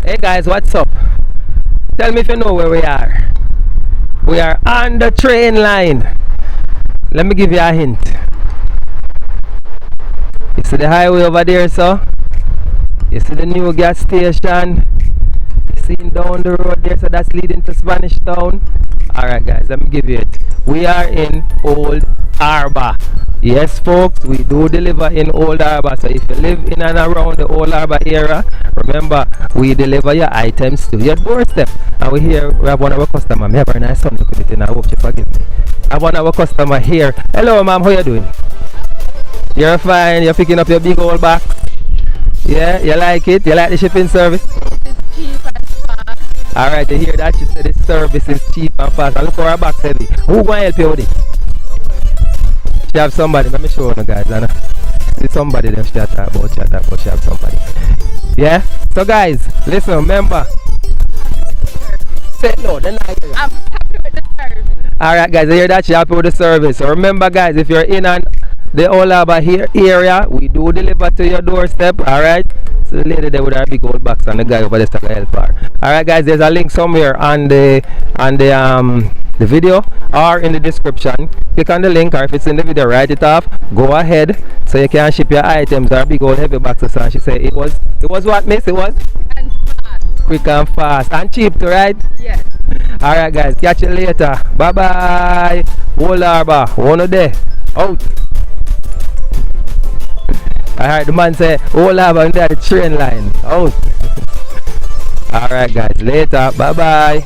Hey guys, what's up? Tell me if you know where we are. We are on the train line. Let me give you a hint. You see the highway over there, so? You see the new gas station? You see down the road there, so that's leading to Spanish Town. Alright guys, let me give you it. We are in Old Harbour. Yes folks, we do deliver in Old Harbour. So if you live in and around the Old Harbour area, remember we deliver your items to your doorstep. And we have one of our customers. I have a nice son look at it, and I hope you forgive me. I have one of our customers here. Hello ma'am, how you doing? You're fine, you're picking up your big old box. Yeah, you like it? You like the shipping service? It's cheap and fast. Alright, you hear that? She said the service is cheap and fast. And look for her box heavy. Who gonna help you with it? She have somebody. Let me show you guys. I see somebody that she talk about. She have somebody. Yeah? So guys, listen, remember. Say no, then I hear you. I'm happy with the service. Alright guys, you hear that? She happy with the service. So remember guys, if you're in the Old Harbour here area, we do deliver to your doorstep. Alright? So the lady there with her big old box and the guy over there to help her. Alright guys, there's a link somewhere on the video or in the description. Click on the link, or if it's in the video, write it off. Go ahead so you can ship your items or big old heavy boxes. And she said it was what, miss? It was And fast. quick and fast and cheap to ride. Yes. Alright guys, catch you later. Bye bye. Old Harbour, one of there. Out. Alright, the man say Old Harbour under the train line. Out. Alright guys, later. Bye bye.